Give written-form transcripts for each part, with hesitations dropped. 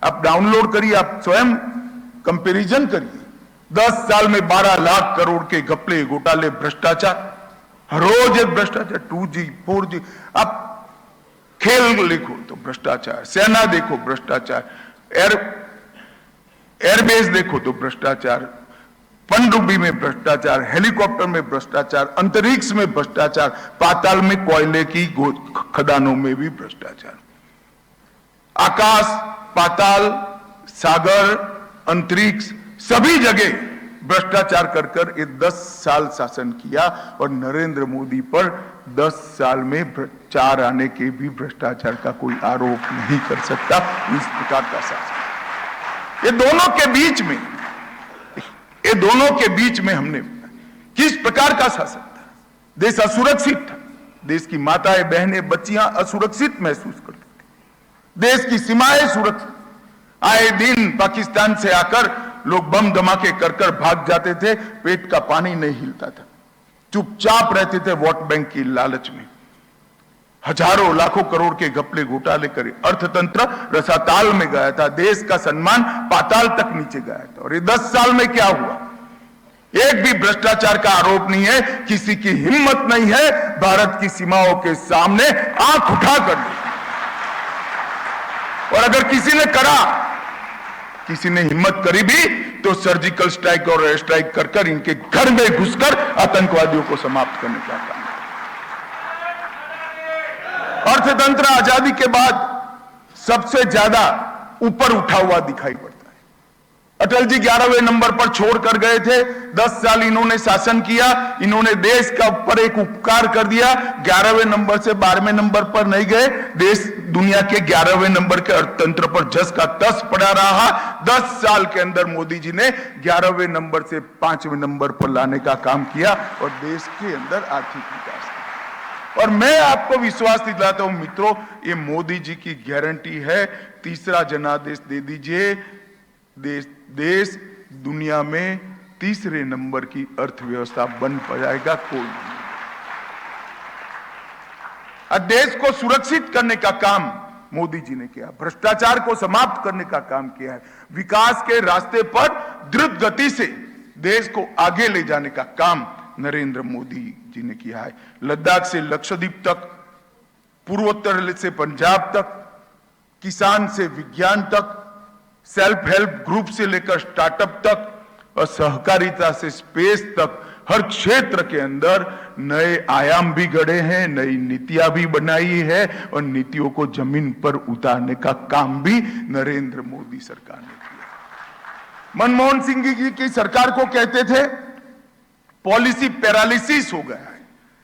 आप डाउनलोड करिए, आप स्वयं कंपैरिजन करिए। 10 साल में 12 लाख करोड़ के घपले, घोटाले, भ्रष्टाचार, हर रोज एक भ्रष्टाचार। 2G 4G, आप खेल देखो तो भ्रष्टाचार, सेना देखो भ्रष्टाचार, एयरबेस देखो तो भ्रष्टाचार, पनडुब्बी में भ्रष्टाचार, हेलीकॉप्टर में भ्रष्टाचार, अंतरिक्ष में भ्रष्टाचार, पाताल में कोयले की खदानों में भी भ्रष्टाचार। आकाश, पाताल, सागर, अंतरिक्ष, सभी जगह भ्रष्टाचार कर कर ये 10 साल शासन किया। और नरेंद्र मोदी पर 10 साल में 4 आने के भी भ्रष्टाचार का कोई आरोप नहीं कर सकता। इस प्रकार का शासन, ये दोनों के बीच में हमने किस प्रकार का शासन था। देश असुरक्षित था, देश की माताएं, बहनें, बच्चियां असुरक्षित महसूस करती थी, देश की सीमाएं सुरक्षित। आए दिन पाकिस्तान से आकर लोग बम धमाके कर कर भाग जाते थे, पेट का पानी नहीं हिलता था, चुपचाप रहते थे वोट बैंक की लालच में। हजारों लाखों करोड़ के घपले घोटाले करे, अर्थतंत्र रसाताल में गया था, देश का सम्मान पाताल तक नीचे गया था। और ये 10 साल में क्या हुआ? एक भी भ्रष्टाचार का आरोप नहीं है, किसी की हिम्मत नहीं है भारत की सीमाओं के सामने आंख उठा कर। और अगर किसी ने करा, किसी ने हिम्मत करी भी, तो सर्जिकल स्ट्राइक और एयर स्ट्राइक कर कर इनके घर में घुसकर आतंकवादियों को समाप्त करने का काम। अर्थतंत्र आजादी के बाद सबसे ज्यादा ऊपर उठा हुआ दिखाई पड़ता है। अटल जी 11वें नंबर पर छोड़कर गए थे। 10 साल इन्होंने शासन किया, इन्होंने देश का ऊपर एक उपकार कर दिया। 11वें नंबर से 12वें नंबर पर नहीं गए, देश दुनिया के 11वें नंबर के अर्थतंत्र पर जस का तस पड़ा रहा। 10 साल के अंदर मोदी जी ने 11वें नंबर से 5वें नंबर पर लाने का काम किया और देश के अंदर आर्थिक विकास किया। और मैं आपको विश्वास दिलाता हूं मित्रों, ये मोदी जी की गारंटी है। तीसरा जनादेश दे दीजिए, देश दुनिया में तीसरे नंबर की अर्थव्यवस्था बन पाएगा। कोई देश को सुरक्षित करने का काम मोदी जी ने किया, भ्रष्टाचार को समाप्त करने का काम किया है, विकास के रास्ते पर द्रुत गति से देश को आगे ले जाने का काम नरेंद्र मोदी जी ने किया है। लद्दाख से लक्षद्वीप तक, पूर्वोत्तर से पंजाब तक, किसान से विज्ञान तक, सेल्फ हेल्प ग्रुप से लेकर स्टार्टअप तक और सहकारिता से स्पेस तक, हर क्षेत्र के अंदर नए आयाम भी गढ़े हैं, नई नीतियां भी बनाई है और नीतियों को जमीन पर उतारने का काम भी नरेंद्र मोदी सरकार ने किया। मनमोहन सिंह जी की सरकार को कहते थे पॉलिसी पैरालिसिस हो गया है।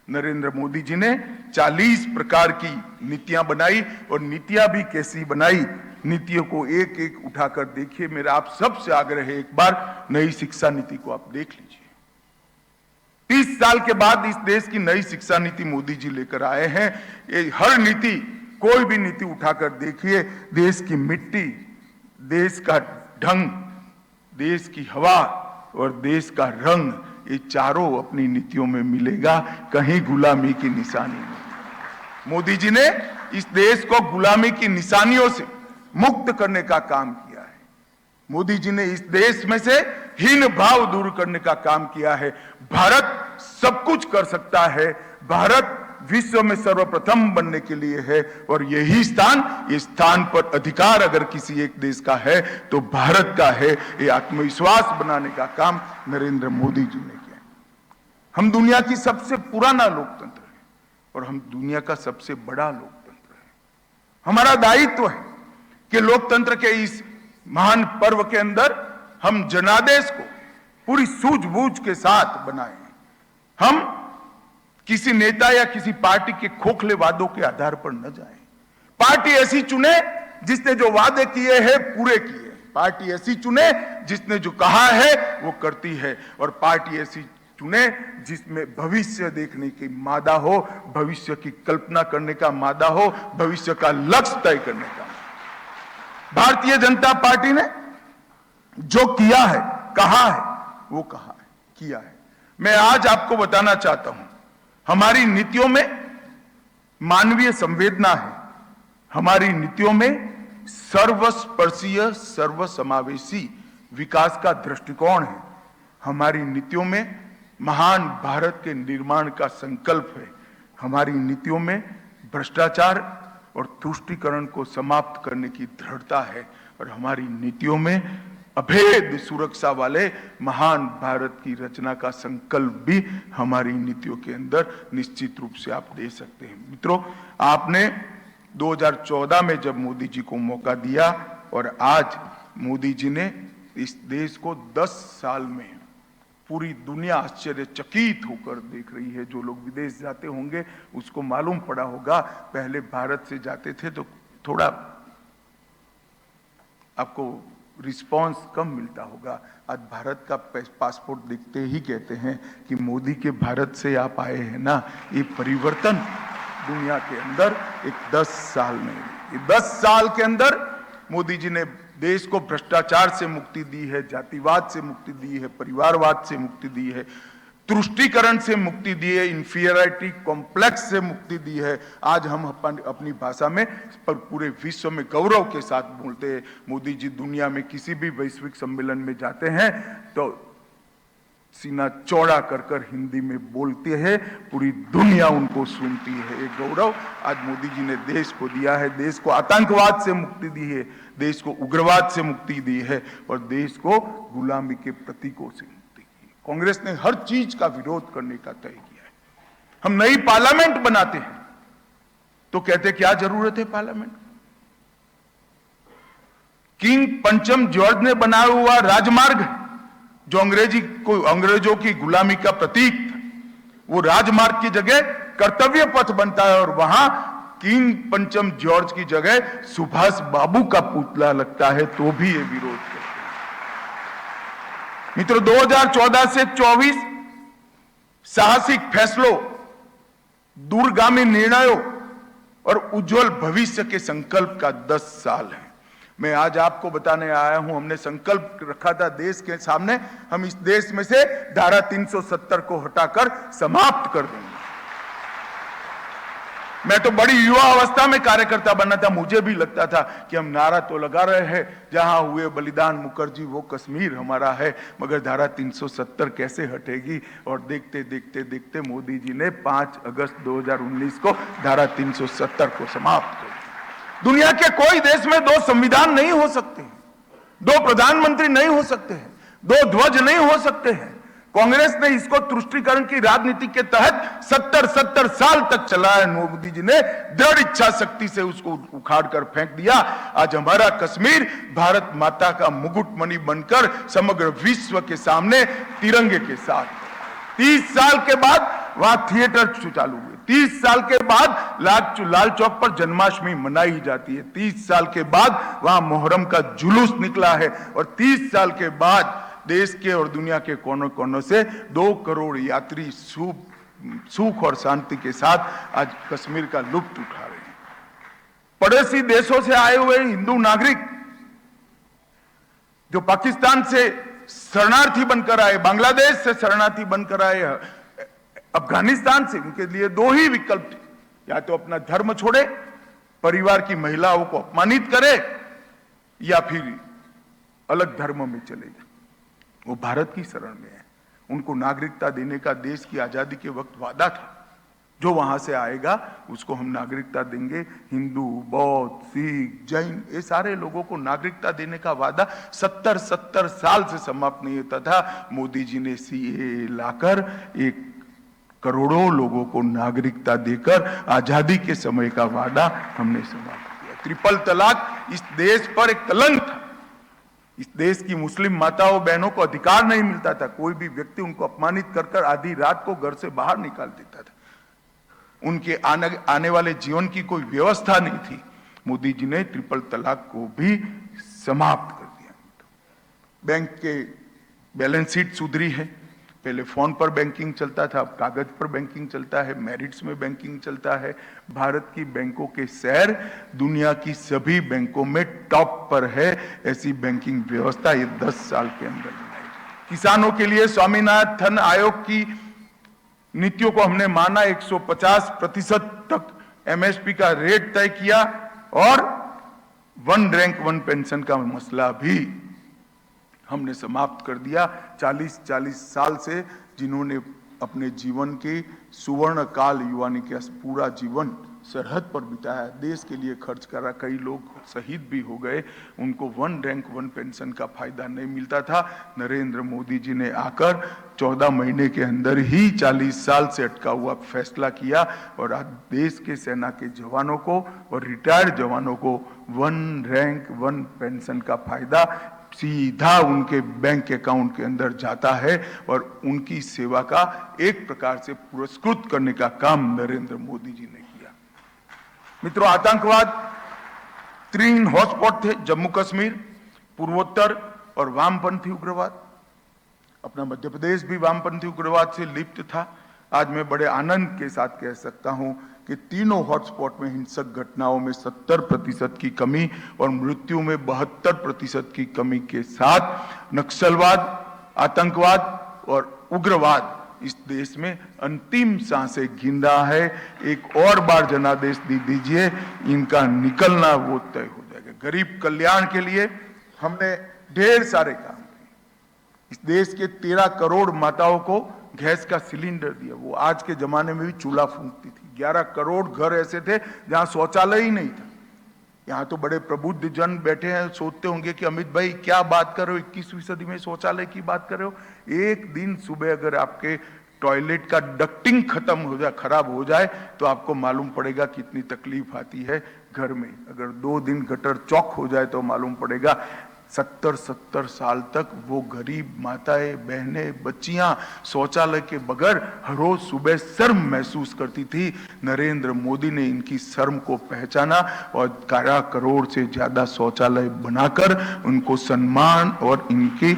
नरेंद्र मोदी जी ने 40 प्रकार की नीतियां बनाई और नीतियां भी कैसी बनाई, नीतियों को एक एक उठाकर देखिए। मेरा आप सबसे आग्रह है, एक बार नई शिक्षा नीति को आप देख लीजिए। 30 साल के बाद इस देश की नई शिक्षा नीति मोदी जी लेकर आए हैं। ये हर नीति, कोई भी नीति उठाकर देखिए, देश की मिट्टी, देश का ढंग, देश की हवा और देश का रंग, ये चारों अपनी नीतियों में मिलेगा, कहीं गुलामी की निशानी नहीं। मोदी जी ने इस देश को गुलामी की निशानियों से मुक्त करने का काम किया है। मोदी जी ने इस देश में से हीन भाव दूर करने का काम किया है। भारत सब कुछ कर सकता है, भारत विश्व में सर्वप्रथम बनने के लिए है और यही स्थान, इस स्थान पर अधिकार अगर किसी एक देश का है तो भारत का है। ये आत्मविश्वास बनाने का काम नरेंद्र मोदी जी ने किया। हम दुनिया की सबसे पुराना लोकतंत्र है और हम दुनिया का सबसे बड़ा लोकतंत्र है। हमारा दायित्व है कि लोकतंत्र के इस महान पर्व के अंदर हम जनादेश को पूरी सूझबूझ के साथ बनाएं। हम किसी नेता या किसी पार्टी के खोखले वादों के आधार पर न जाएं। पार्टी ऐसी चुने जिसने जो वादे किए हैं पूरे किए। पार्टी ऐसी चुने जिसने जो कहा है वो करती है और पार्टी ऐसी चुने जिसमें भविष्य देखने की मादा हो, भविष्य की कल्पना करने का मादा हो, भविष्य का लक्ष्य तय करने का। भारतीय जनता पार्टी ने जो किया है, कहा है, वो कहा है, किया है। मैं आज आपको बताना चाहता हूं, हमारी नीतियों में मानवीय संवेदना है, हमारी नीतियों में सर्वस्पर्शीय सर्वसमावेशी विकास का दृष्टिकोण है। हमारी नीतियों में महान भारत के निर्माण का संकल्प है। हमारी नीतियों में भ्रष्टाचार और तुष्टीकरण को समाप्त करने की दृढ़ता है और हमारी नीतियों में अभेद सुरक्षा वाले महान भारत की रचना का संकल्प भी हमारी नीतियों के अंदर निश्चित रूप से आप दे सकते हैं। मित्रों, आपने 2014 में जब मोदी जी को मौका दिया और आज मोदी जी ने इस देश को 10 साल में पूरी दुनिया आश्चर्यचकित होकर देख रही है। जो लोग विदेश जाते होंगे उसको मालूम पड़ा होगा, पहले भारत से जाते थे तो थोड़ा आपको रिस्पांस कम मिलता होगा। आज भारत का पासपोर्ट दिखते ही कहते हैं कि मोदी के भारत से आप आए हैं ना। ये परिवर्तन दुनिया के अंदर एक 10 साल में, ये 10 साल के अंदर मोदी जी ने देश को भ्रष्टाचार से मुक्ति दी है, जातिवाद से मुक्ति दी है, परिवारवाद से मुक्ति दी है, तुष्टीकरण से मुक्ति दी है, इंफीरियरिटी कॉम्प्लेक्स से मुक्ति दी है। आज हम अपनी भाषा में पर पूरे विश्व में गौरव के साथ बोलते हैं। मोदी जी दुनिया में किसी भी वैश्विक सम्मेलन में जाते हैं तो सीना चौड़ा कर कर हिंदी में बोलते हैं, पूरी दुनिया उनको सुनती है। एक गौरव आज मोदी जी ने देश को दिया है। देश को आतंकवाद से मुक्ति दी है, देश को उग्रवाद से मुक्ति दी है और देश को गुलामी के प्रतीकों से मुक्ति की। कांग्रेस ने हर चीज का विरोध करने का तय किया है। हम नई पार्लियामेंट बनाते हैं तो कहते क्या जरूरत है पार्लियामेंट? किंग पंचम जॉर्ज ने बनाया हुआ राजमार्ग जो अंग्रेजों की गुलामी का प्रतीक था, वो राजमार्ग की जगह कर्तव्य पथ बनता है और वहां किंग पंचम जॉर्ज की जगह सुभाष बाबू का पुतला लगता है तो भी ये विरोध करते हैं। मित्रों, 2014 से 24 साहसिक फैसलों, दूरगामी निर्णयों और उज्जवल भविष्य के संकल्प का 10 साल है। मैं आज आपको बताने आया हूं, हमने संकल्प रखा था देश के सामने, हम इस देश में से धारा 370 को हटाकर समाप्त कर देंगे। मैं तो बड़ी युवा अवस्था में कार्यकर्ता बना था, मुझे भी लगता था कि हम नारा तो लगा रहे हैं, जहां हुए बलिदान मुखर्जी वो कश्मीर हमारा है, मगर धारा 370 कैसे हटेगी। और देखते देखते देखते मोदी जी ने 5 अगस्त 2019 को धारा 370 को समाप्त कर दिया। दुनिया के कोई देश में 2 संविधान नहीं हो सकते, 2 प्रधानमंत्री नहीं हो सकते हैं, 2 ध्वज नहीं हो सकते हैं। कांग्रेस ने इसको तुष्टीकरण की राजनीति के तहत 70 साल तक चलाया। मोदी जी ने दृढ़ इच्छा शक्ति से उसको उखाड़ कर फेंक दिया। आज हमारा कश्मीर भारत माता का मुकुटमणि बनकर समग्र विश्व के सामने तिरंगे के साथ। 30 साल के बाद वहां थिएटर चालू हुए, 30 साल के बाद लाल चौक पर जन्माष्टमी मनाई जाती है, 30 साल के बाद वहां मोहर्रम का जुलूस निकला है और 30 साल के बाद देश के और दुनिया के कोनों कोनों से 2 करोड़ यात्री सुख और शांति के साथ आज कश्मीर का लुत्फ उठा रहे हैं। पड़ोसी देशों से आए हुए हिंदू नागरिक जो पाकिस्तान से शरणार्थी बनकर आए, बांग्लादेश से शरणार्थी बनकर आए, अफगानिस्तान से, उनके लिए 2 ही विकल्प थे, या तो अपना धर्म छोड़े, परिवार की महिलाओं को अपमानित करे, या फिर अलग धर्म में चले जाए। वो भारत की शरण में है। उनको नागरिकता देने का देश की आजादी के वक्त वादा था, जो वहां से आएगा उसको हम नागरिकता देंगे। हिंदू, बौद्ध, सिख, जैन, ये सारे लोगों को नागरिकता देने का वादा 70 साल से समाप्त नहीं होता था। मोदी जी ने सीएए लाकर 1 करोड़ों लोगों को नागरिकता देकर आजादी के समय का वादा हमने समाप्त किया। ट्रिपल तलाक इस देश पर एक कलंक था। इस देश की मुस्लिम माताओं बहनों को अधिकार नहीं मिलता था। कोई भी व्यक्ति उनको अपमानित कर आधी रात को घर से बाहर निकाल देता था। उनके आने वाले जीवन की कोई व्यवस्था नहीं थी। मोदी जी ने ट्रिपल तलाक को भी समाप्त कर दिया। बैंक के बैलेंस शीट सुधरी है। पहले फोन पर बैंकिंग चलता था, अब कागज पर बैंकिंग चलता है, मेरिट्स में बैंकिंग चलता है। भारत की बैंकों के शेयर दुनिया की सभी बैंकों में टॉप पर है। ऐसी बैंकिंग व्यवस्था ये 10 साल के अंदर बनाई। किसानों के लिए स्वामीनाथन आयोग की नीतियों को हमने माना, 150% तक एमएसपी का रेट तय किया और वन रैंक वन पेंशन का मसला भी हमने समाप्त कर दिया। 40 साल से जिन्होंने अपने जीवन के सुवर्ण काल, युवानी के पूरा जीवन सरहद पर बिताया, देश के लिए खर्च करा, कई लोग शहीद भी हो गए, उनको वन रैंक वन पेंशन का फायदा नहीं मिलता था। नरेंद्र मोदी जी ने आकर 14 महीने के अंदर ही 40 साल से अटका हुआ फैसला किया और आज देश के सेना के जवानों को और रिटायर्ड जवानों को वन रैंक वन पेंशन का फायदा सीधा उनके बैंक अकाउंट के अंदर जाता है और उनकी सेवा का एक प्रकार से पुरस्कृत करने का काम नरेंद्र मोदी जी ने किया। मित्रों, आतंकवाद 3 हॉटस्पॉट थे, जम्मू कश्मीर, पूर्वोत्तर और वामपंथी उग्रवाद। अपना मध्य प्रदेश भी वामपंथी उग्रवाद से लिप्त था। आज मैं बड़े आनंद के साथ कह सकता हूं कि तीनों हॉटस्पॉट में हिंसक घटनाओं में 70% की कमी और मृत्यु में 72% की कमी के साथ नक्सलवाद, आतंकवाद और उग्रवाद इस देश में अंतिम सांसें गिन रहा है। एक और बार जनादेश दीजिए, इनका निकलना वो तय हो जाएगा। गरीब कल्याण के लिए हमने ढेर सारे काम किए। इस देश के 13 करोड़ माताओं को गैस का सिलेंडर दिया। वो आज के जमाने में भी चूल्हा फूंकती थी। 11 करोड़ घर ऐसे थे जहां शौचालय ही नहीं था। यहाँ तो बड़े प्रबुद्ध जन बैठे हैं, सोचते होंगे कि अमित भाई क्या बात कर रहे हो, 21वीं सदी में शौचालय की बात कर रहे हो। एक दिन सुबह अगर आपके टॉयलेट का डक्टिंग खत्म हो जाए, खराब हो जाए, तो आपको मालूम पड़ेगा कितनी तकलीफ आती है घर में। अगर 2 दिन गटर चौक हो जाए तो मालूम पड़ेगा। 70 साल तक वो गरीब माताएं, बहनें, बच्चियां शौचालय के बगैर हर रोज सुबह शर्म महसूस करती थी। नरेंद्र मोदी ने इनकी शर्म को पहचाना और 11 करोड़ से ज्यादा शौचालय बनाकर उनको सम्मान और इनकी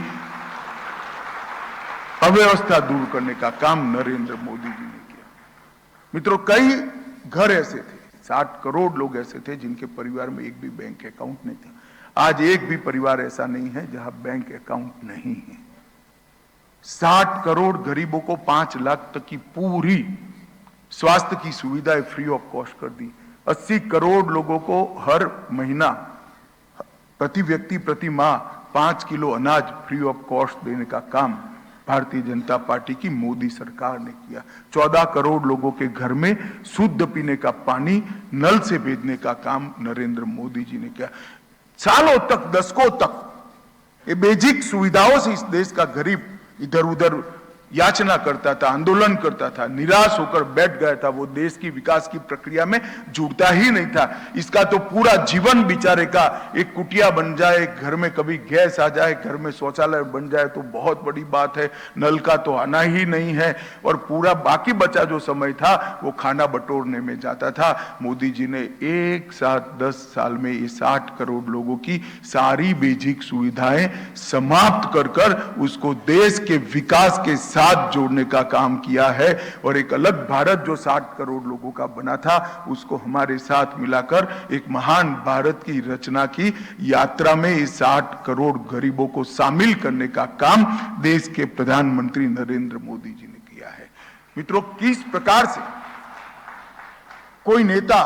अव्यवस्था दूर करने का काम नरेंद्र मोदी जी ने किया। मित्रों, कई घर ऐसे थे, 60 करोड़ लोग ऐसे थे जिनके परिवार में एक भी बैंक अकाउंट नहीं था। आज एक भी परिवार ऐसा नहीं है जहां बैंक अकाउंट नहीं है। 60 करोड़ गरीबों को 5 लाख तक की पूरी स्वास्थ्य की सुविधाएं फ्री ऑफ कॉस्ट कर दी। 80 करोड़ लोगों को हर महीना प्रति व्यक्ति प्रति माह 5 किलो अनाज फ्री ऑफ कॉस्ट देने का काम भारतीय जनता पार्टी की मोदी सरकार ने किया। 14 करोड़ लोगों के घर में शुद्ध पीने का पानी नल से भेजने का काम नरेंद्र मोदी जी ने किया। सालों तक, दशकों तक ये बेसिक सुविधाओं से इस देश का गरीब इधर उधर याचना करता था, आंदोलन करता था, निराश होकर बैठ गया था। वो देश की विकास की प्रक्रिया में जुड़ता ही नहीं था। इसका तो पूरा जीवन बेचारे का एक कुटिया बन जाए, घर में कभी गैस आ जाए, घर में शौचालय बन जाए तो बहुत बड़ी बात है। नल का तो आना ही नहीं है और पूरा बाकी बचा जो समय था वो खाना बटोरने में जाता था। मोदी जी ने एक साथ 10 साल में ये 60 करोड़ लोगों की सारी बेसिक सुविधाएं समाप्त कर कर उसको देश के विकास के साथ जोड़ने का काम किया है और एक अलग भारत जो 60 करोड़ लोगों का बना था उसको हमारे साथ मिलाकर एक महान भारत की रचना की यात्रा में इस 60 करोड़ गरीबों को शामिल करने का काम देश के प्रधानमंत्री नरेंद्र मोदी जी ने किया है। मित्रों, किस प्रकार से कोई नेता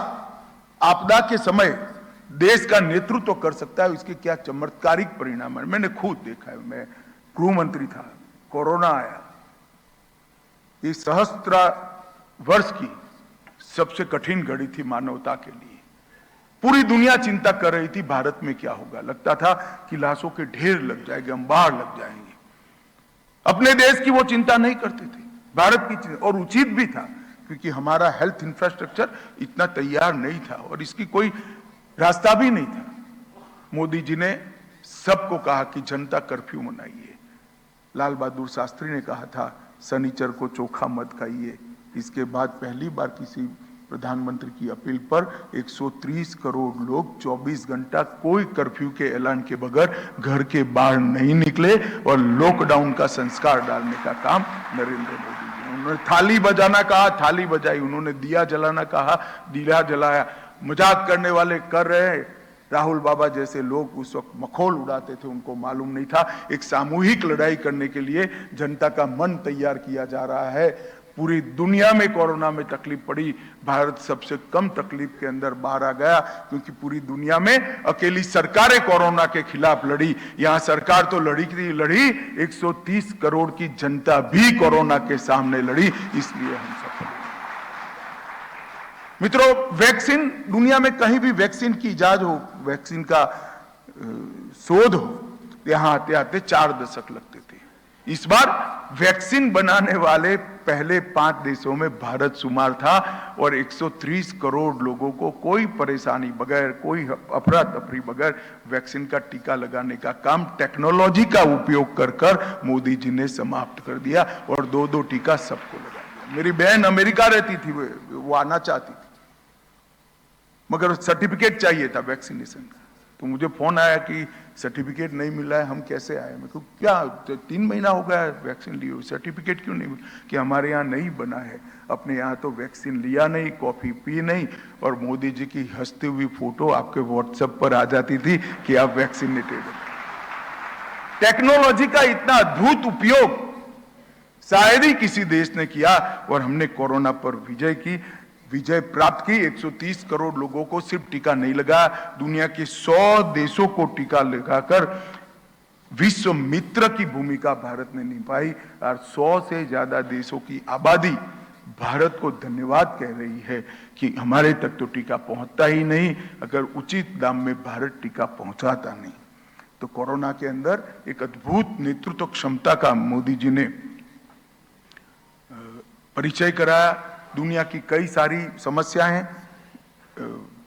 आपदा के समय देश का नेतृत्व कर सकता है, इसके क्या चमत्कारिक परिणाम है मैंने खुद देखा है। मैं गृह मंत्री था, कोरोना आया, ये सहस्त्र वर्ष की सबसे कठिन घड़ी थी मानवता के लिए। पूरी दुनिया चिंता कर रही थी भारत में क्या होगा। लगता था कि लाशों के ढेर लग जाएंगे, अंबार लग जाएंगे। अपने देश की वो चिंता नहीं करते थे, भारत की चिंता, और उचित भी था क्योंकि हमारा हेल्थ इंफ्रास्ट्रक्चर इतना तैयार नहीं था और इसकी कोई रास्ता भी नहीं था। मोदी जी ने सबको कहा कि जनता कर्फ्यू मनाइए। लाल बहादुर शास्त्री ने कहा था शनिचर को चोखा मत खाइए। इसके बाद पहली बार किसी प्रधानमंत्री की अपील पर 130 करोड़ लोग 24 घंटा कोई कर्फ्यू के ऐलान के बगैर घर के बाहर नहीं निकले और लॉकडाउन का संस्कार डालने का काम नरेंद्र मोदी जी ने। उन्होंने थाली बजाना कहा, थाली बजाई। उन्होंने दिया जलाना कहा, दिया जलाया। मजाक करने वाले कर रहे हैं। राहुल बाबा जैसे लोग उस वक्त मखौल उड़ाते थे, उनको मालूम नहीं था एक सामूहिक लड़ाई करने के लिए जनता का मन तैयार किया जा रहा है। पूरी दुनिया में कोरोना में तकलीफ पड़ी, भारत सबसे कम तकलीफ के अंदर बाहर आ गया, क्योंकि पूरी दुनिया में अकेली सरकारें कोरोना के खिलाफ लड़ी। यहां सरकार तो लड़ी 130 करोड़ की जनता भी कोरोना के सामने लड़ी, इसलिए हम सफल हुए। मित्रों, वैक्सीन, दुनिया में कहीं भी वैक्सीन की इजाद हो, वैक्सीन का शोध हो, यहां आते आते 4 दशक लगते थे। इस बार वैक्सीन बनाने वाले पहले 5 देशों में भारत शुमार था और 130 करोड़ लोगों को कोई परेशानी बगैर, कोई अफरा तफरी बगैर वैक्सीन का टीका लगाने का काम टेक्नोलॉजी का उपयोग कर मोदी जी ने समाप्त कर दिया और 2-2 टीका सबको लगा दिया। मेरी बहन अमेरिका रहती थी, वो आना चाहती थी, मगर सर्टिफिकेट चाहिए था वैक्सीनेशन का। तो मुझे फोन आया कि सर्टिफिकेट नहीं मिला है, हम कैसे आए? मैं कहूँ क्या 3 महीना हो गया वैक्सीन लिए हुए, सर्टिफिकेट क्यों नहीं मिला? कि हमारे यहाँ नहीं बना है, अपने यहाँ तो वैक्सीन लिया नहीं, कॉफी पी नहीं, और मोदी जी की हंसती हुई फोटो आपके व्हाट्सएप पर आ जाती थी कि आप वैक्सीनेटेड हैं। टेक्नोलॉजी का इतना अद्भुत उपयोग शायद ही किसी देश ने किया और हमने कोरोना पर विजय प्राप्त की। 130 करोड़ लोगों को सिर्फ टीका नहीं लगा, दुनिया के 100 देशों को टीका लगाकर विश्व मित्र की भूमिका भारत ने निभाई और 100 से ज्यादा देशों की आबादी भारत को धन्यवाद कह रही है कि हमारे तक तो टीका पहुंचता ही नहीं, अगर उचित दाम में भारत टीका पहुंचाता नहीं। तो कोरोना के अंदर एक अद्भुत नेतृत्व क्षमता का मोदी जी ने परिचय कराया। दुनिया की कई सारी समस्याएं हैं,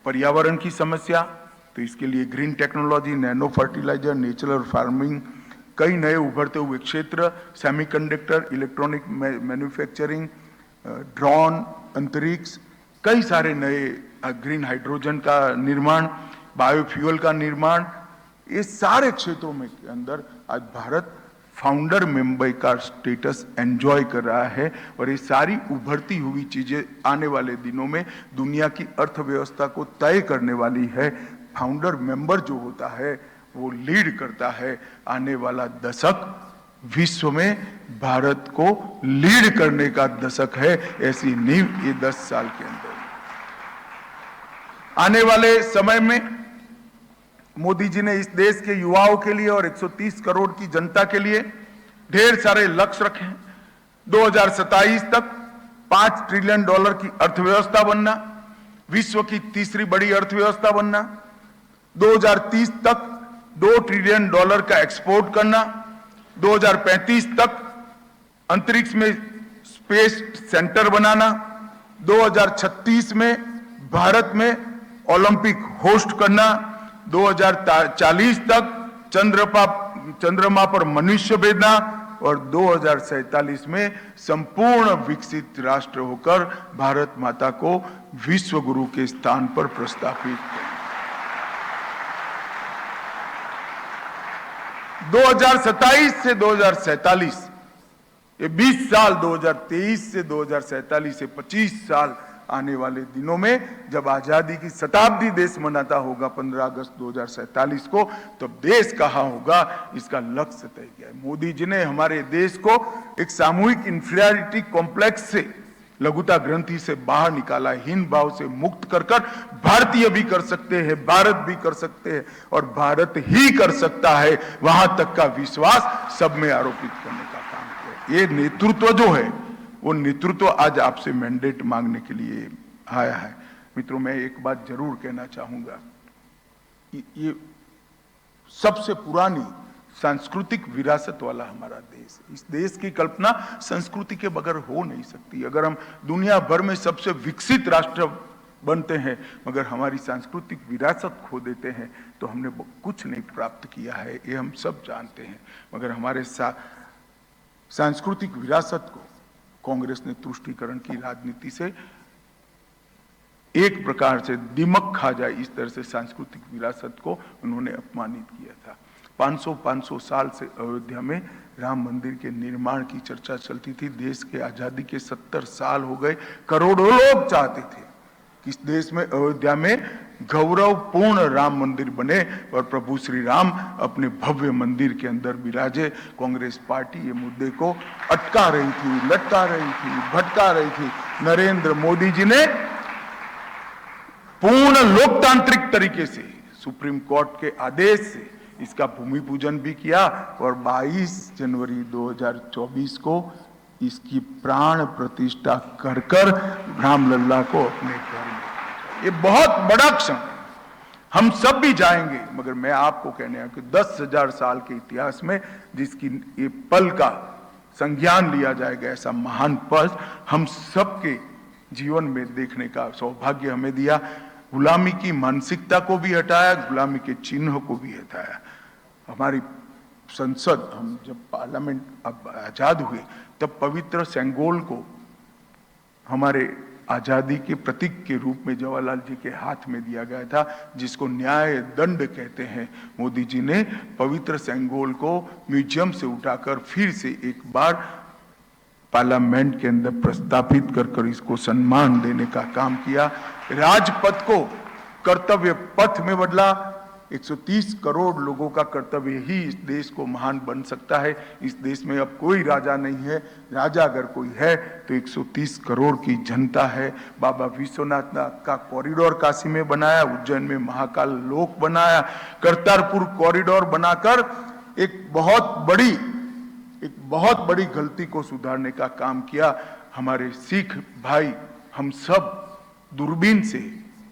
पर्यावरण की समस्या, तो इसके लिए green technology, nano fertiliser, natural farming, कई नए उभरते हुए क्षेत्र, सेमीकंडक्टर, इलेक्ट्रॉनिक मैन्युफैक्चरिंग, ड्रोन, अंतरिक्ष, कई सारे नए, ग्रीन हाइड्रोजन का निर्माण, बायोफ्यूल का निर्माण, ये सारे क्षेत्रों में के अंदर आज भारत फाउंडर मेंबर का स्टेटस एंजॉय कर रहा है। और ये सारी उभरती हुई चीजें आने वाले दिनों में दुनिया की अर्थव्यवस्था को तय करने वाली है। फाउंडर मेंबर जो होता है वो लीड करता है। आने वाला दशक विश्व में भारत को लीड करने का दशक है, ऐसी नींव ये 10 साल के अंदर। आने वाले समय में मोदी जी ने इस देश के युवाओं के लिए और 130 करोड़ की जनता के लिए ढेर सारे लक्ष्य रखे हैं। 2027 तक $5 ट्रिलियन की अर्थव्यवस्था बनना, विश्व की तीसरी बड़ी अर्थव्यवस्था बनना, 2030 तक $2 ट्रिलियन का एक्सपोर्ट करना, 2035 तक अंतरिक्ष में स्पेस सेंटर बनाना, 2036 में भारत में ओलंपिक होस्ट करना, 2040 तक चंद्रमा पर मनुष्य भेजना और 2047 में संपूर्ण विकसित राष्ट्र होकर भारत माता को विश्व गुरु के स्थान पर प्रस्थापित करना। 2027 से 2047, ये 20 साल, 2023 से 2047 से 25 साल आने वाले दिनों में जब आजादी की शताब्दी देश मनाता होगा 15 अगस्त 2047 को, तब देश कहां होगा, इसका लक्ष्य तय किया है। मोदी जी ने हमारे देश को एक सामूहिक इंफीरियरिटी कॉम्प्लेक्स से, लघुता ग्रंथि से बाहर निकाला, हीन भाव से मुक्त कर भारतीय भी कर सकते हैं, भारत भी कर सकते हैं और भारत ही कर सकता है, वहां तक का विश्वास सब में आरोपित करने का काम किया। ये नेतृत्व जो है, वो नेतृत्व आज आपसे मैंडेट मांगने के लिए आया है। मित्रों, मैं एक बात जरूर कहना चाहूंगा कि ये सबसे पुरानी सांस्कृतिक विरासत वाला हमारा देश है। इस देश की कल्पना संस्कृति के बगैर हो नहीं सकती। अगर हम दुनिया भर में सबसे विकसित राष्ट्र बनते हैं मगर हमारी सांस्कृतिक विरासत खो देते हैं तो हमने कुछ नहीं प्राप्त किया है, ये हम सब जानते हैं। मगर हमारे सांस्कृतिक विरासत को कांग्रेस ने तुष्टीकरण की राजनीति से एक प्रकार से दिमक खा जाए इस तरह से सांस्कृतिक विरासत को उन्होंने अपमानित किया था। 500 साल से अयोध्या में राम मंदिर के निर्माण की चर्चा चलती थी। देश के आजादी के 70 साल हो गए। करोड़ों लोग चाहते थे कि इस देश में, अयोध्या में गौरवपूर्ण राम मंदिर बने और प्रभु श्री राम अपने भव्य मंदिर के अंदर विराजे। कांग्रेस पार्टी ये मुद्दे को अटका रही थी, लटका रही थी, भटका रही थी। नरेंद्र मोदी जी ने पूर्ण लोकतांत्रिक तरीके से सुप्रीम कोर्ट के आदेश से इसका भूमि पूजन भी किया और 22 जनवरी 2024 को इसकी प्राण प्रतिष्ठा कर रामलल्ला को अपने घर में। ये बहुत बड़ा क्षण, हम सब भी जाएंगे, मगर मैं आपको कहने आया कि 10,000 साल के इतिहास में जिसकी ये पल का संज्ञान लिया जाएगा, ऐसा महान पल हम सबके जीवन में देखने का सौभाग्य हमें दिया। गुलामी की मानसिकता को भी हटाया, गुलामी के चिन्ह को भी हटाया। हमारी संसद, हम जब पार्लियामेंट अब आजाद हुए तब पवित्र सेंगोल को हमारे आजादी के प्रतीक के रूप में जवाहरलाल जी के हाथ में दिया गया था, जिसको न्याय दंड कहते हैं। मोदी जी ने पवित्र सेंगोल को म्यूजियम से उठाकर फिर से एक बार पार्लियामेंट के अंदर प्रस्तापित कर इसको सम्मान देने का काम किया। राजपथ को कर्तव्य पथ में बदला। 130 करोड़ लोगों का कर्तव्य ही इस देश को महान बन सकता है। इस देश में अब कोई राजा नहीं है, राजा अगर कोई है तो 130 करोड़ की जनता है। बाबा विश्वनाथ का कॉरिडोर काशी में बनाया, उज्जैन में महाकाल लोक बनाया, करतारपुर कॉरिडोर बनाकर एक बहुत बड़ी गलती को सुधारने का काम किया। हमारे सिख भाई हम सब दूरबीन से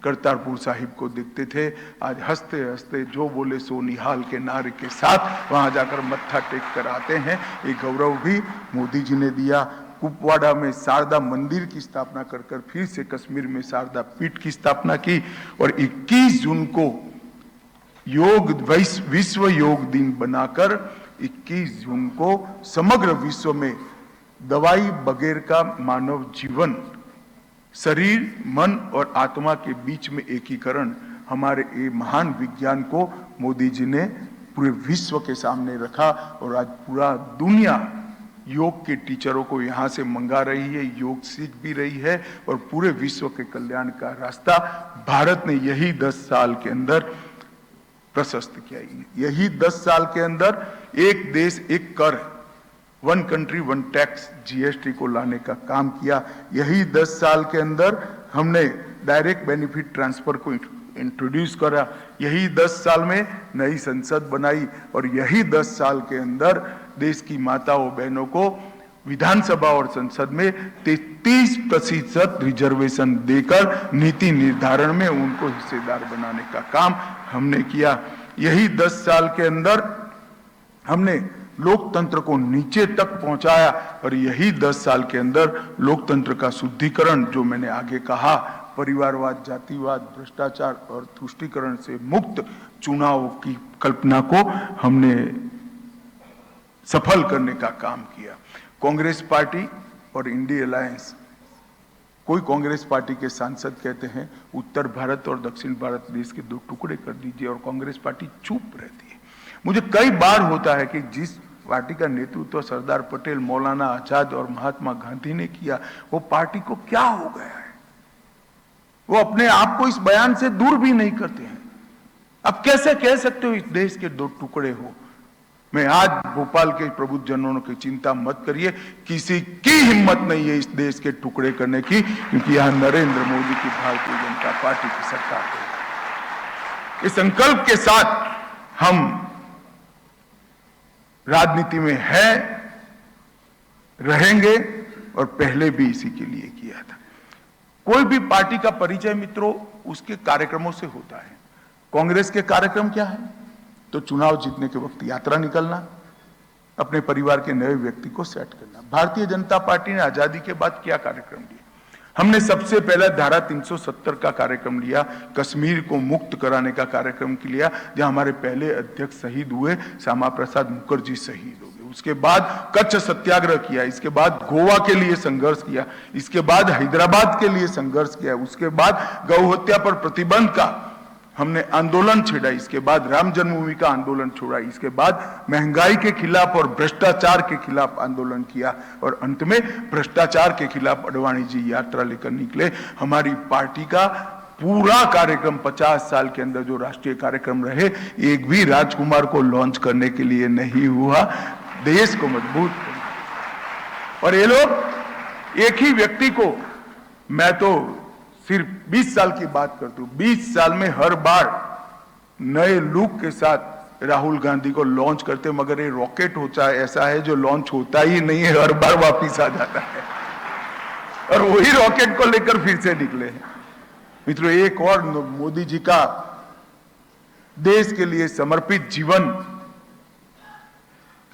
करतारपुर साहिब को देखते थे, आज हंसते हंसते जो बोले सो निहाल के नारे के साथ वहां जाकर मत्था टेक कर आते हैं। ये गौरव भी मोदी जी ने दिया। कुपवाड़ा में शारदा मंदिर की स्थापना कर फिर से कश्मीर में शारदा पीठ की स्थापना की और 21 जून को विश्व योग दिन बनाकर 21 जून को समग्र विश्व में दवाई बगैर का मानव जीवन, शरीर, मन और आत्मा के बीच में एकीकरण, हमारे ये महान विज्ञान को मोदी जी ने पूरे विश्व के सामने रखा और आज पूरा दुनिया योग के टीचरों को यहाँ से मंगा रही है, योग सीख भी रही है और पूरे विश्व के कल्याण का रास्ता भारत ने यही 10 साल के अंदर प्रशस्त किया। यही 10 साल के अंदर एक देश एक कर, 1 कंट्री 1 टैक्स, जीएसटी को लाने का काम किया। यही 10 साल के अंदर हमने डायरेक्ट बेनिफिट ट्रांसफर को इंट्रोड्यूस करा। यही 10 साल में नई संसद बनाई और यही 10 साल के अंदर देश की माताओं बहनों को विधानसभा और संसद में 33% रिजर्वेशन देकर नीति निर्धारण में उनको हिस्सेदार बनाने का काम हमने किया। यही 10 साल के अंदर हमने लोकतंत्र को नीचे तक पहुंचाया और यही 10 साल के अंदर लोकतंत्र का शुद्धिकरण, जो मैंने आगे कहा, परिवारवाद, जातिवाद, भ्रष्टाचार और तुष्टीकरण से मुक्त चुनाव की कल्पना को हमने सफल करने का काम किया। कांग्रेस पार्टी और इंडिया अलायंस, कोई कांग्रेस पार्टी के सांसद कहते हैं उत्तर भारत और दक्षिण भारत देश के 2 टुकड़े कर दीजिए और कांग्रेस पार्टी चुप रहती है। मुझे कई बार होता है कि जिस पार्टी का नेतृत्व सरदार पटेल, मौलाना आजाद और महात्मा गांधी ने किया, वो पार्टी को क्या हो गया है, वो अपने आप को इस बयान से दूर भी नहीं करते हैं। अब कैसे कह सकते हो इस देश के 2 टुकड़े हो? मैं आज भोपाल के प्रबुद्धजनों की चिंता मत करिए, किसी की हिम्मत नहीं है इस देश के टुकड़े करने की, क्योंकि यहां नरेंद्र मोदी की भारतीय जनता पार्टी की सरकार है। इस संकल्प के साथ हम राजनीति में है, रहेंगे और पहले भी इसी के लिए किया था। कोई भी पार्टी का परिचय मित्रों उसके कार्यक्रमों से होता है। कांग्रेस के कार्यक्रम क्या है? तो चुनाव जीतने के वक्त यात्रा निकलना, अपने परिवार के नए व्यक्ति को सेट करना। भारतीय जनता पार्टी ने आजादी के बाद क्या कार्यक्रम लिया? हमने सबसे पहले धारा 370 का कार्यक्रम लिया, कश्मीर को मुक्त कराने का कार्यक्रम लिया, जहां हमारे पहले अध्यक्ष शहीद हुए, श्यामा प्रसाद मुखर्जी शहीद हो गए। उसके बाद कच्छ सत्याग्रह किया, इसके बाद गोवा के लिए संघर्ष किया, इसके बाद हैदराबाद के लिए संघर्ष किया, उसके बाद गौ हत्या पर प्रतिबंध का हमने आंदोलन छेड़ा, इसके बाद राम जन्मभूमि का आंदोलन छोड़ा, इसके बाद महंगाई के खिलाफ और भ्रष्टाचार के खिलाफ आंदोलन किया और अंत में भ्रष्टाचार के खिलाफ अडवाणी जी यात्रा लेकर निकले। हमारी पार्टी का पूरा कार्यक्रम 50 साल के अंदर जो राष्ट्रीय कार्यक्रम रहे, एक भी राजकुमार को लॉन्च करने के लिए नहीं हुआ, देश को मजबूत करना। और ये लोग एक ही व्यक्ति को, मैं तो सिर्फ 20 साल की बात करता हूं, 20 साल में हर बार नए लुक के साथ राहुल गांधी को लॉन्च करते, मगर ये रॉकेट होता है ऐसा है जो लॉन्च होता ही नहीं है, हर बार वापिस आ जाता है और वही रॉकेट को लेकर फिर से निकले हैं। मित्रों, एक और मोदी जी का देश के लिए समर्पित जीवन,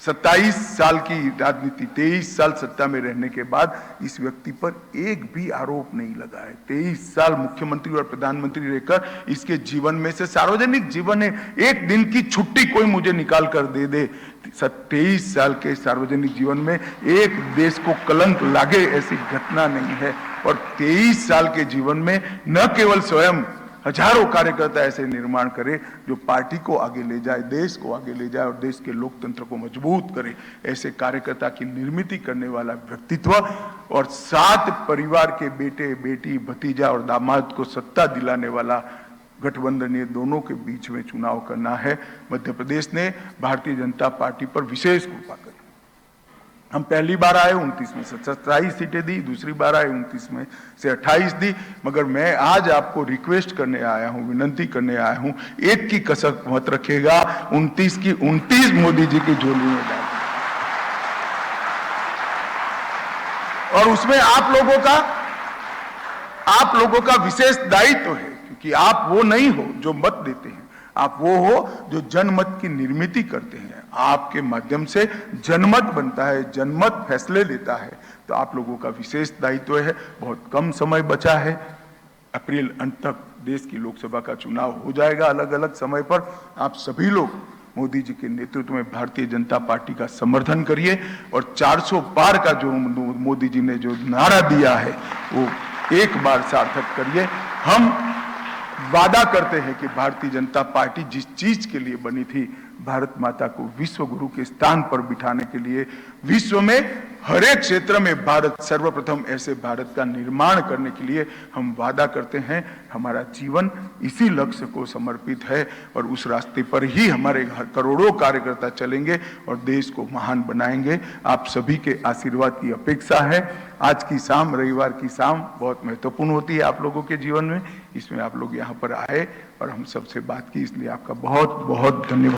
27 साल की राजनीति, 23 साल सत्ता में रहने के बाद इस व्यक्ति पर एक भी आरोप नहीं लगा है। 23 साल मुख्यमंत्री और प्रधानमंत्री रहकर इसके जीवन में से, सार्वजनिक जीवन है, एक दिन की छुट्टी कोई मुझे निकाल कर दे दे, 23 साल के सार्वजनिक जीवन में एक देश को कलंक लागे ऐसी घटना नहीं है। और 23 साल के जीवन में न केवल स्वयं हजारों कार्यकर्ता ऐसे निर्माण करे जो पार्टी को आगे ले जाए, देश को आगे ले जाए और देश के लोकतंत्र को मजबूत करे, ऐसे कार्यकर्ता की निर्मित करने वाला व्यक्तित्व, और 7 परिवार के बेटे बेटी भतीजा और दामाद को सत्ता दिलाने वाला गठबंधन, ये दोनों के बीच में चुनाव करना है। मध्य प्रदेश ने भारतीय जनता पार्टी पर विशेष कृपा करी। हम पहली बार आए 29 में से 27 सीटें दी, दूसरी बार आए 29 में से 28 दी, मगर मैं आज आपको रिक्वेस्ट करने आया हूं, विनंती करने आया हूं, एक की कसक मत रखेगा, 29 की 29 मोदी जी की झोली में डाल, और उसमें आप लोगों का विशेष दायित्व है, क्योंकि आप वो नहीं हो जो मत देते हैं, आप वो हो जो जनमत की निर्मित करते हैं। आपके माध्यम से जनमत बनता है, जनमत फैसले लेता है, तो आप लोगों का विशेष दायित्व है। बहुत कम समय बचा है, अप्रैल अंत तक देश की लोकसभा का चुनाव हो जाएगा अलग अलग समय पर। आप सभी लोग मोदी जी के नेतृत्व में भारतीय जनता पार्टी का समर्थन करिए और 400 पार का जो मोदी जी ने जो नारा दिया है वो एक बार सार्थक करिए। हम वादा करते हैं कि भारतीय जनता पार्टी जिस चीज के लिए बनी थी, भारत माता को विश्व गुरु के स्थान पर बिठाने के लिए, विश्व में हर एक क्षेत्र में भारत सर्वप्रथम ऐसे भारत का निर्माण करने के लिए हम वादा करते हैं। हमारा जीवन इसी लक्ष्य को समर्पित है और उस रास्ते पर ही हमारे करोड़ों कार्यकर्ता चलेंगे और देश को महान बनाएंगे। आप सभी के आशीर्वाद की अपेक्षा है। आज की शाम, रविवार की शाम बहुत महत्वपूर्ण होती है आप लोगों के जीवन में, इसमें आप लोग यहाँ पर आए और हम सबसे बात की, इसलिए आपका बहुत बहुत धन्यवाद।